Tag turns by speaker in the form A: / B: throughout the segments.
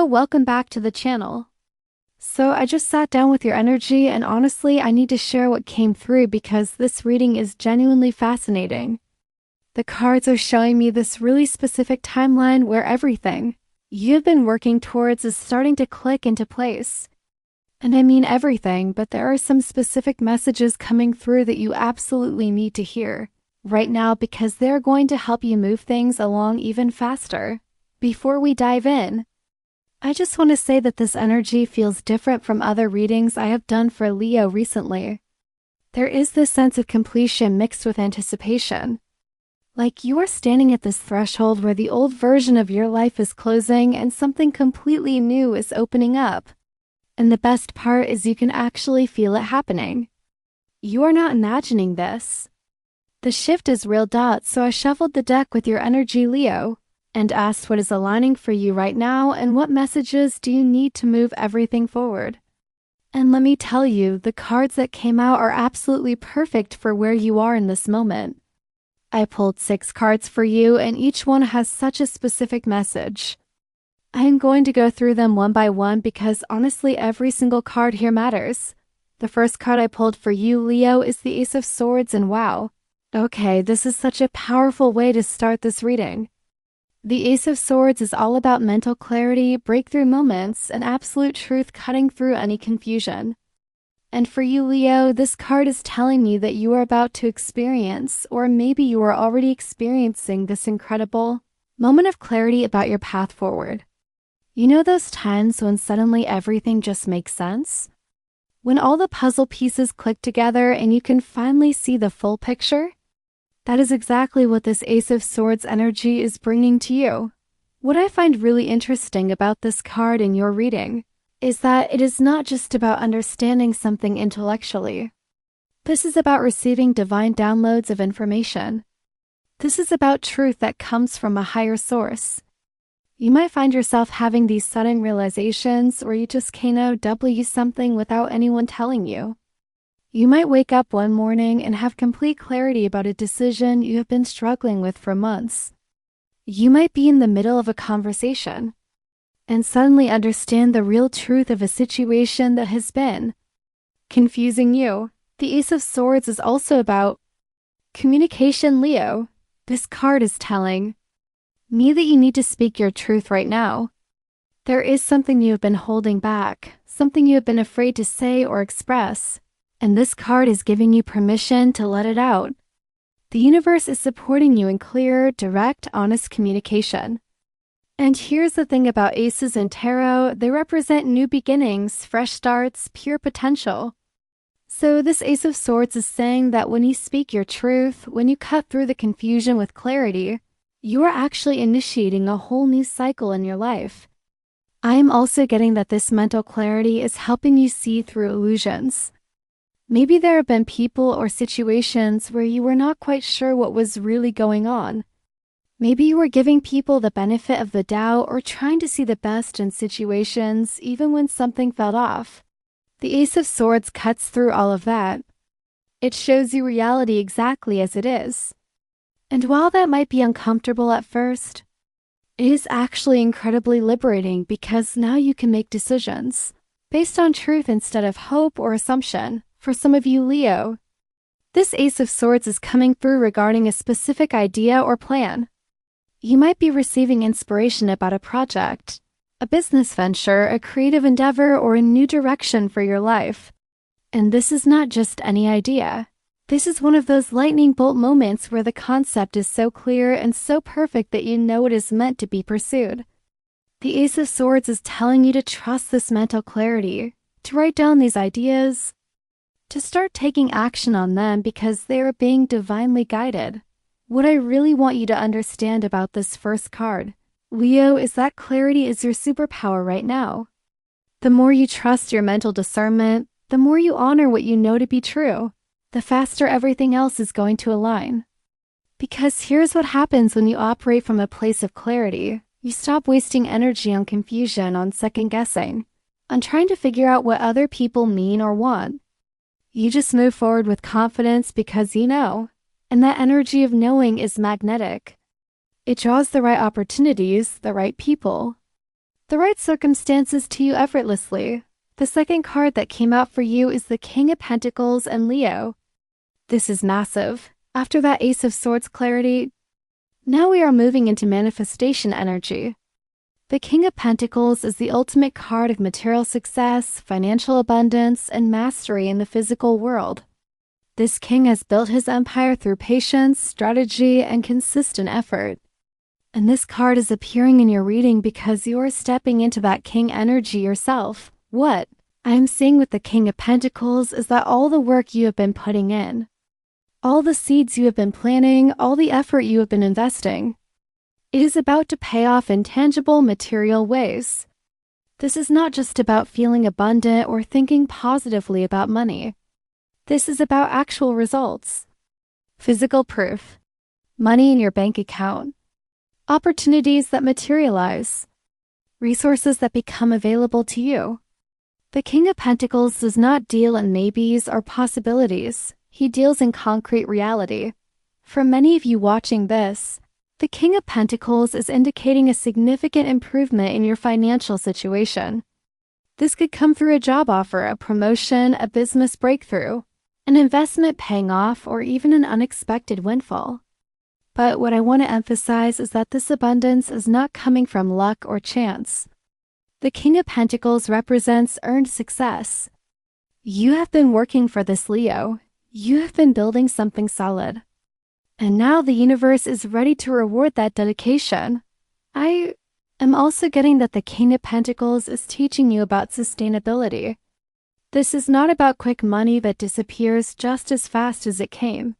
A: Leo, welcome back to the channel. So I just sat down with your energy and honestly, I need to share what came through because this reading is genuinely fascinating. The cards are showing me this really specific timeline where everything you've been working towards is starting to click into place. And I mean everything, but there are some specific messages coming through that you absolutely need to hear right now because they're going to help you move things along even faster. Before we dive in, I just want to say that this energy feels different from other readings I have done for Leo recently. There is this sense of completion mixed with anticipation. Like you are standing at this threshold where the old version of your life is closing and something completely new is opening up. And the best part is you can actually feel it happening. You are not imagining this. The shift is real. So I shuffled the deck with your energy, Leo, and asked what is aligning for you right now and what messages do you need to move everything forward. And let me tell you, the cards that came out are absolutely perfect for where you are in this moment. I pulled 6 cards for you and each one has such a specific message. I am going to go through them one by one because honestly every single card here matters. The first card I pulled for you, Leo, is the Ace of Swords, and wow. Okay, this is such a powerful way to start this reading. The Ace of Swords is all about mental clarity, breakthrough moments, and absolute truth cutting through any confusion. And for you, Leo, this card is telling me that you are about to experience, or maybe you are already experiencing, this incredible moment of clarity about your path forward. You know those times when suddenly everything just makes sense? When all the puzzle pieces click together and you can finally see the full picture? That is exactly what this Ace of Swords energy is bringing to you. What I find really interesting about this card in your reading is that it is not just about understanding something intellectually. This is about receiving divine downloads of information. This is about truth that comes from a higher source. You might find yourself having these sudden realizations where you just can't do something without anyone telling you. You might wake up one morning and have complete clarity about a decision you have been struggling with for months. You might be in the middle of a conversation and suddenly understand the real truth of a situation that has been confusing you. The Ace of Swords is also about communication, Leo. This card is telling me that you need to speak your truth right now. There is something you have been holding back, something you have been afraid to say or express. And this card is giving you permission to let it out. The universe is supporting you in clear, direct, honest communication. And here's the thing about aces and tarot, they represent new beginnings, fresh starts, pure potential. So this Ace of Swords is saying that when you speak your truth, when you cut through the confusion with clarity, you are actually initiating a whole new cycle in your life. I am also getting that this mental clarity is helping you see through illusions. Maybe there have been people or situations where you were not quite sure what was really going on. Maybe you were giving people the benefit of the doubt or trying to see the best in situations even when something felt off. The Ace of Swords cuts through all of that. It shows you reality exactly as it is. And while that might be uncomfortable at first, it is actually incredibly liberating because now you can make decisions based on truth instead of hope or assumption. For some of you, Leo, this Ace of Swords is coming through regarding a specific idea or plan. You might be receiving inspiration about a project, a business venture, a creative endeavor, or a new direction for your life. And this is not just any idea. This is one of those lightning bolt moments where the concept is so clear and so perfect that you know it is meant to be pursued. The Ace of Swords is telling you to trust this mental clarity, to write down these ideas, to start taking action on them because they are being divinely guided. What I really want you to understand about this first card, Leo, is that clarity is your superpower right now. The more you trust your mental discernment, the more you honor what you know to be true, the faster everything else is going to align. Because here's what happens when you operate from a place of clarity. You stop wasting energy on confusion, on second guessing, on trying to figure out what other people mean or want. You just move forward with confidence because you know, and that energy of knowing is magnetic. It draws the right opportunities, the right people, the right circumstances to you effortlessly. The second card that came out for you is the King of Pentacles and Leo. This is massive. After that Ace of Swords clarity, now we are moving into manifestation energy. The King of Pentacles is the ultimate card of material success, financial abundance, and mastery in the physical world. This king has built his empire through patience, strategy, and consistent effort. And this card is appearing in your reading because you are stepping into that king energy yourself. What I am seeing with the King of Pentacles is that all the work you have been putting in, all the seeds you have been planting, all the effort you have been investing, it is about to pay off in tangible material ways. This is not just about feeling abundant or thinking positively about money. This is about actual results. Physical proof. Money in your bank account. Opportunities that materialize. Resources that become available to you. The King of Pentacles does not deal in maybes or possibilities. He deals in concrete reality. For many of you watching this, the King of Pentacles is indicating a significant improvement in your financial situation. This could come through a job offer, a promotion, a business breakthrough, an investment paying off, or even an unexpected windfall. But what I want to emphasize is that this abundance is not coming from luck or chance. The King of Pentacles represents earned success. You have been working for this, Leo. You have been building something solid. And now the universe is ready to reward that dedication. I am also getting that the King of Pentacles is teaching you about sustainability. This is not about quick money that disappears just as fast as it came.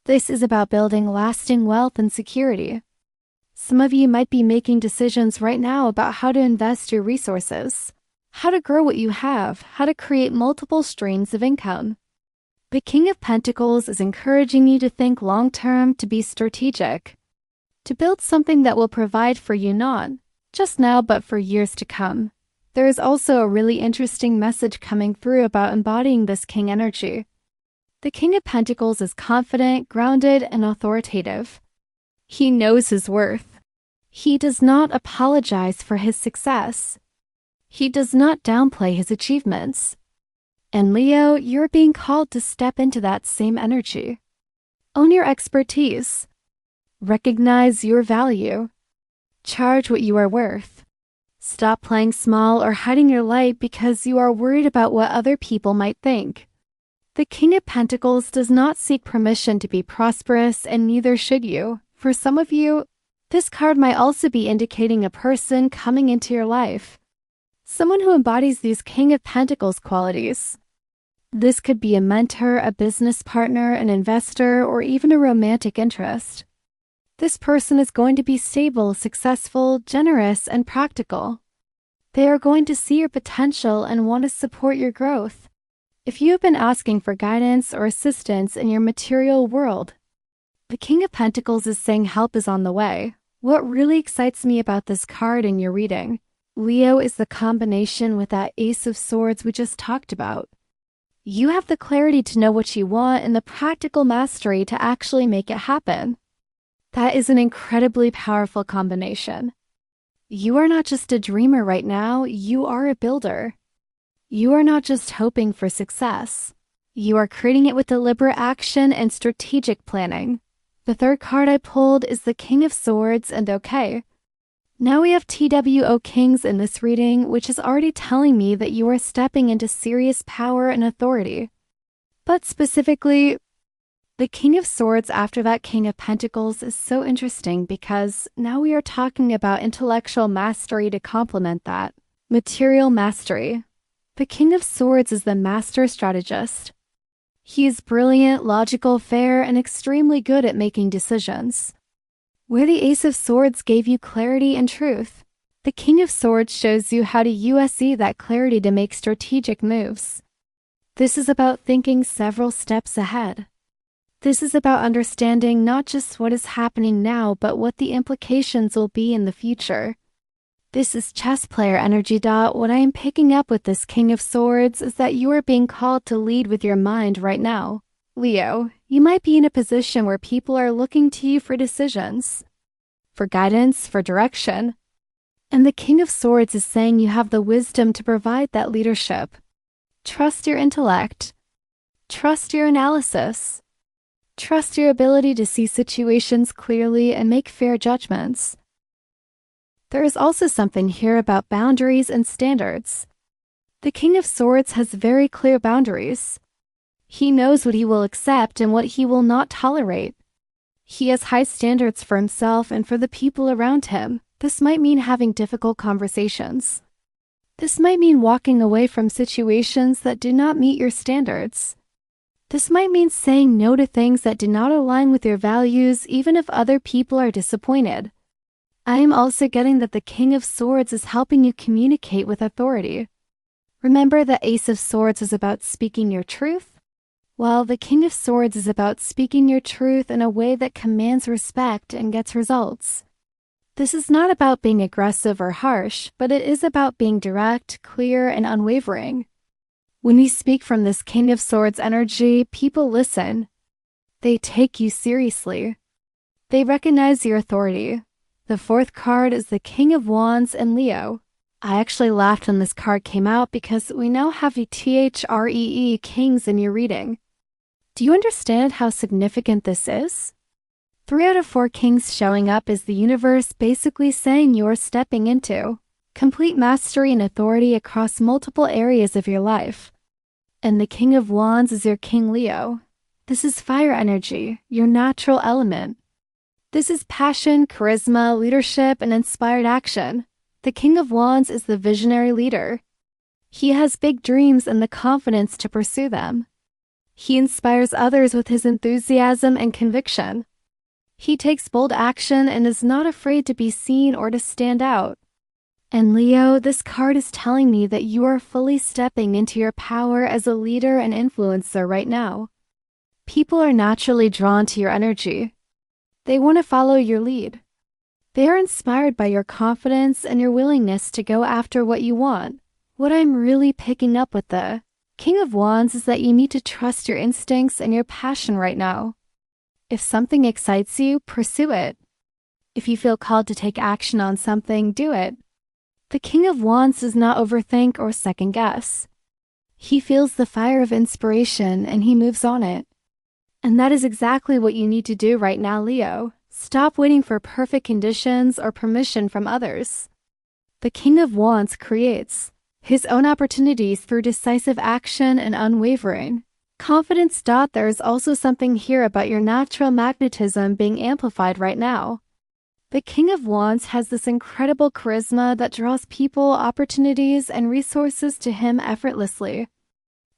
A: This is about building lasting wealth and security. Some of you might be making decisions right now about how to invest your resources, how to grow what you have, how to create multiple streams of income. The King of Pentacles is encouraging you to think long-term, to be strategic, to build something that will provide for you not just now but for years to come. There is also a really interesting message coming through about embodying this king energy. The King of Pentacles is confident, grounded, and authoritative. He knows his worth. He does not apologize for his success. He does not downplay his achievements. And Leo, you're being called to step into that same energy. Own your expertise. Recognize your value. Charge what you are worth. Stop playing small or hiding your light because you are worried about what other people might think. The King of Pentacles does not seek permission to be prosperous, and neither should you. For some of you, this card might also be indicating a person coming into your life. Someone who embodies these King of Pentacles qualities. This could be a mentor, a business partner, an investor, or even a romantic interest. This person is going to be stable, successful, generous, and practical. They are going to see your potential and want to support your growth. If you have been asking for guidance or assistance in your material world, the King of Pentacles is saying help is on the way. What really excites me about this card in your reading, Leo, is the combination with that Ace of Swords we just talked about. You have the clarity to know what you want and the practical mastery to actually make it happen. That is an incredibly powerful combination. You are not just a dreamer right now, you are a builder. You are not just hoping for success. You are creating it with deliberate action and strategic planning. The third card I pulled is the King of Swords, and okay. Now we have TWO Kings in this reading, which is already telling me that you are stepping into serious power and authority. But specifically, the King of Swords after that King of Pentacles is so interesting because now we are talking about intellectual mastery to complement that. Material mastery. The King of Swords is the master strategist. He is brilliant, logical, fair, and extremely good at making decisions. Where the Ace of Swords gave you clarity and truth, the King of Swords shows you how to use that clarity to make strategic moves. This is about thinking several steps ahead. This is about understanding not just what is happening now, but what the implications will be in the future. This is chess player energy. What I am picking up with this King of Swords is that you are being called to lead with your mind right now. Leo, you might be in a position where people are looking to you for decisions, for guidance, for direction. And the King of Swords is saying you have the wisdom to provide that leadership. Trust your intellect. Trust your analysis. Trust your ability to see situations clearly and make fair judgments. There is also something here about boundaries and standards. The King of Swords has very clear boundaries. He knows what he will accept and what he will not tolerate. He has high standards for himself and for the people around him. This might mean having difficult conversations. This might mean walking away from situations that do not meet your standards. This might mean saying no to things that do not align with your values, even if other people are disappointed. I am also getting that the King of Swords is helping you communicate with authority. Remember, the Ace of Swords is about speaking your truth? Well, the King of Swords is about speaking your truth in a way that commands respect and gets results. This is not about being aggressive or harsh, but it is about being direct, clear, and unwavering. When you speak from this King of Swords energy, people listen. They take you seriously. They recognize your authority. The fourth card is the King of Wands and Leo. I actually laughed when this card came out because we now have the THREE Kings in your reading. Do you understand how significant this is? 3 out of 4 kings showing up is the universe basically saying you're stepping into complete mastery and authority across multiple areas of your life. And the King of Wands is your King Leo. This is fire energy, your natural element. This is passion, charisma, leadership, and inspired action. The King of Wands is the visionary leader. He has big dreams and the confidence to pursue them. He inspires others with his enthusiasm and conviction. He takes bold action and is not afraid to be seen or to stand out. And Leo, this card is telling me that you are fully stepping into your power as a leader and influencer right now. People are naturally drawn to your energy. They want to follow your lead. They are inspired by your confidence and your willingness to go after what you want. What I'm really picking up with the King of Wands is that you need to trust your instincts and your passion right now. If something excites you, pursue it. If you feel called to take action on something, do it. The King of Wands does not overthink or second guess. He feels the fire of inspiration and he moves on it. And that is exactly what you need to do right now, Leo. Stop waiting for perfect conditions or permission from others. The King of Wands creates his own opportunities through decisive action and unwavering confidence. There is also something here about your natural magnetism being amplified right now. The King of Wands has this incredible charisma that draws people, opportunities, and resources to him effortlessly.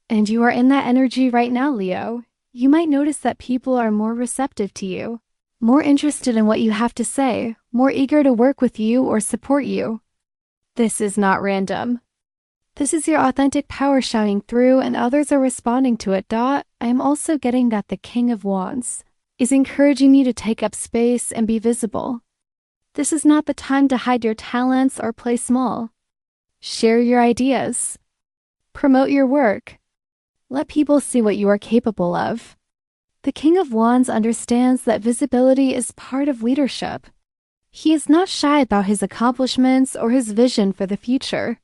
A: And you are in that energy right now, Leo. You might notice that people are more receptive to you, more interested in what you have to say, more eager to work with you or support you. This is not random. This is your authentic power shining through and others are responding to it. I am also getting that the King of Wands is encouraging you to take up space and be visible. This is not the time to hide your talents or play small. Share your ideas. Promote your work. Let people see what you are capable of. The King of Wands understands that visibility is part of leadership. He is not shy about his accomplishments or his vision for the future.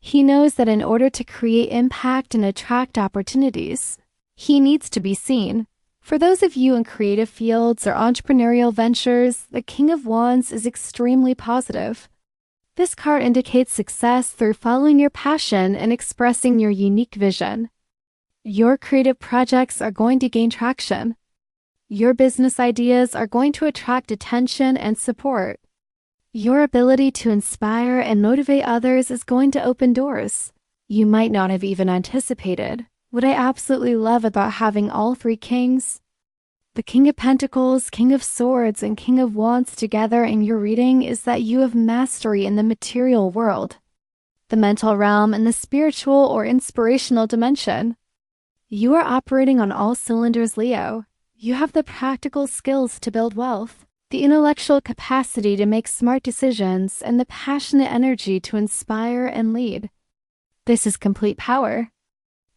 A: He knows that in order to create impact and attract opportunities, he needs to be seen. For those of you in creative fields or entrepreneurial ventures, the King of Wands is extremely positive. This card indicates success through following your passion and expressing your unique vision. Your creative projects are going to gain traction. Your business ideas are going to attract attention and support. Your ability to inspire and motivate others is going to open doors you might not have even anticipated. What I absolutely love about having all 3 kings, the King of Pentacles, King of Swords, and King of Wands together in your reading is that you have mastery in the material world, the mental realm, and the spiritual or inspirational dimension. You are operating on all cylinders, Leo. You have the practical skills to build wealth, the intellectual capacity to make smart decisions, and the passionate energy to inspire and lead. This is complete power.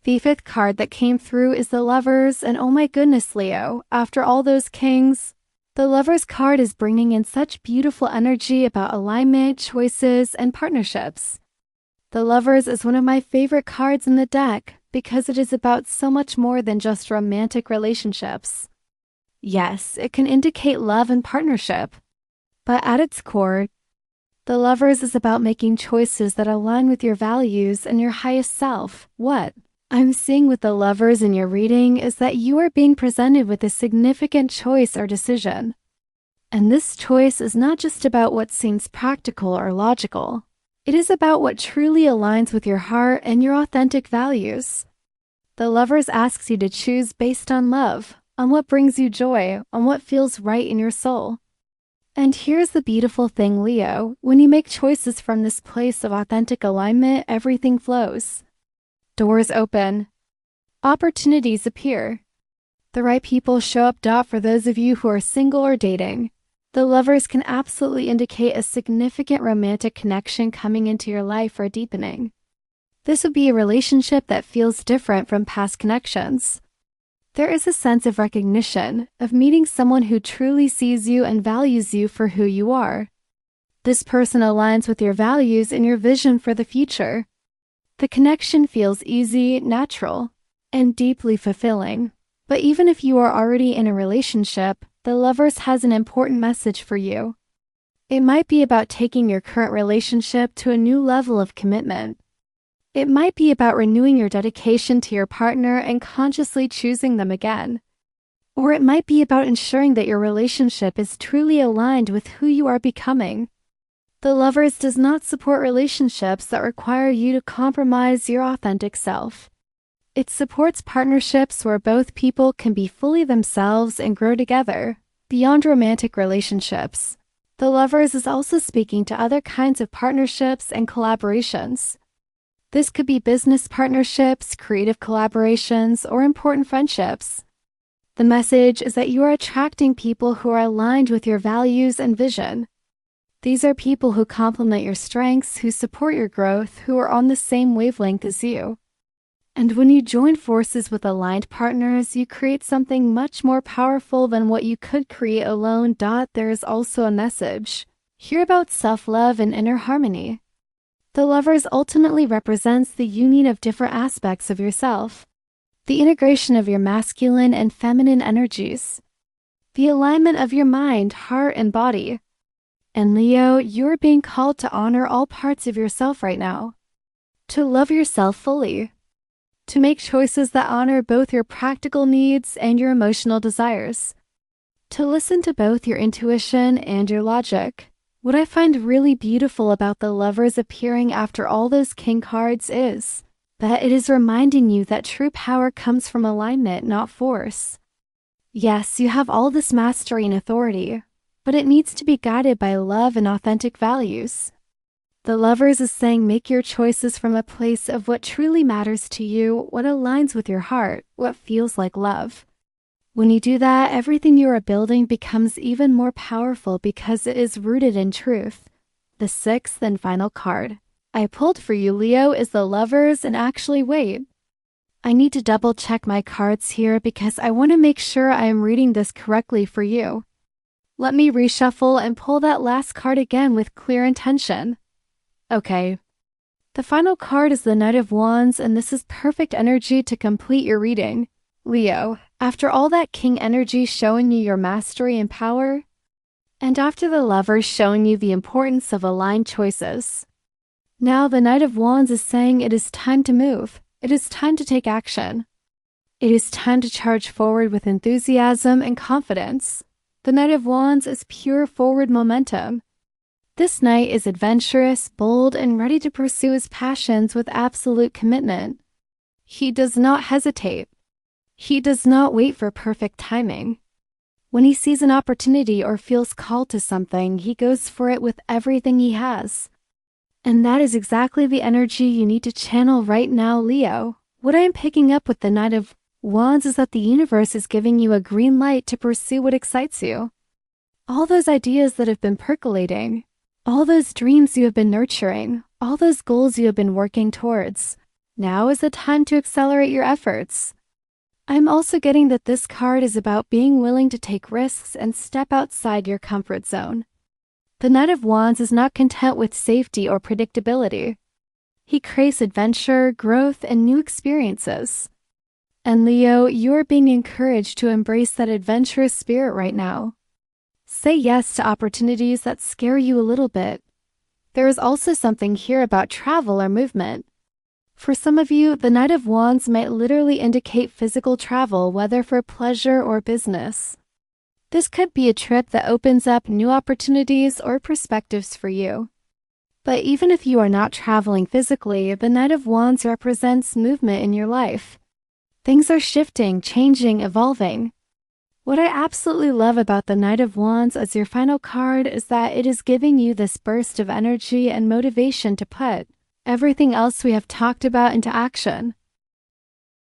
A: The 5th card that came through is the Lovers, and oh my goodness, Leo, after all those kings, The Lovers card is bringing in such beautiful energy about alignment, choices, and partnerships. The Lovers is one of my favorite cards in the deck because it is about so much more than just romantic relationships. Yes, it can indicate love and partnership, but at its core, the Lovers is about making choices that align with your values and your highest self. What I'm seeing with the Lovers in your reading is that you are being presented with a significant choice or decision. And this choice is not just about what seems practical or logical. It is about what truly aligns with your heart and your authentic values. The Lovers asks you to choose based on love, on what brings you joy, on what feels right in your soul. And here's the beautiful thing, Leo. When you make choices from this place of authentic alignment, everything flows. Doors open. Opportunities appear. The right people show up. For those of you who are single or dating, the Lovers can absolutely indicate a significant romantic connection coming into your life or deepening. This would be a relationship that feels different from past connections. There is a sense of recognition, of meeting someone who truly sees you and values you for who you are. This person aligns with your values and your vision for the future. The connection feels easy, natural, and deeply fulfilling. But even if you are already in a relationship, the Lovers has an important message for you. It might be about taking your current relationship to a new level of commitment. It might be about renewing your dedication to your partner and consciously choosing them again. Or it might be about ensuring that your relationship is truly aligned with who you are becoming. The Lovers does not support relationships that require you to compromise your authentic self. It supports partnerships where both people can be fully themselves and grow together, beyond romantic relationships. The Lovers is also speaking to other kinds of partnerships and collaborations. This could be business partnerships, creative collaborations, or important friendships. The message is that you are attracting people who are aligned with your values and vision. These are people who complement your strengths, who support your growth, who are on the same wavelength as you. And when you join forces with aligned partners, you create something much more powerful than what you could create alone. There is also a message here about self-love and inner harmony. The Lovers ultimately represents the union of different aspects of yourself, the integration of your masculine and feminine energies, the alignment of your mind, heart, and body. And Leo, you're being called to honor all parts of yourself right now, to love yourself fully, to make choices that honor both your practical needs and your emotional desires, to listen to both your intuition and your logic. What I find really beautiful about the Lovers appearing after all those King cards is that it is reminding you that true power comes from alignment, not force. Yes, you have all this mastery and authority, but it needs to be guided by love and authentic values. The Lovers is saying make your choices from a place of what truly matters to you, what aligns with your heart, what feels like love. When you do that, everything you are building becomes even more powerful because it is rooted in truth. The sixth and final card I pulled for you, Leo, is the Lovers, and actually wait. I need to double check my cards here because I want to make sure I am reading this correctly for you. Let me reshuffle and pull that last card again with clear intention. Okay. The final card is the Knight of Wands, and this is perfect energy to complete your reading. Leo, after all that King energy showing you your mastery and power, and after the Lovers showing you the importance of aligned choices, now the Knight of Wands is saying it is time to move. It is time to take action. It is time to charge forward with enthusiasm and confidence. The Knight of Wands is pure forward momentum. This knight is adventurous, bold, and ready to pursue his passions with absolute commitment. He does not hesitate. He does not wait for perfect timing. When he sees an opportunity or feels called to something, he goes for it with everything he has. And that is exactly the energy you need to channel right now, Leo. What I am picking up with the Knight of Wands is that the universe is giving you a green light to pursue what excites you. All those ideas that have been percolating, all those dreams you have been nurturing, all those goals you have been working towards. Now is the time to accelerate your efforts. I'm also getting that this card is about being willing to take risks and step outside your comfort zone. The Knight of Wands is not content with safety or predictability. He craves adventure, growth, and new experiences. And Leo, you're being encouraged to embrace that adventurous spirit right now. Say yes to opportunities that scare you a little bit. There is also something here about travel or movement. For some of you, the Knight of Wands might literally indicate physical travel, whether for pleasure or business. This could be a trip that opens up new opportunities or perspectives for you. But even if you are not traveling physically, the Knight of Wands represents movement in your life. Things are shifting, changing, evolving. What I absolutely love about the Knight of Wands as your final card is that it is giving you this burst of energy and motivation to put everything else we have talked about into action.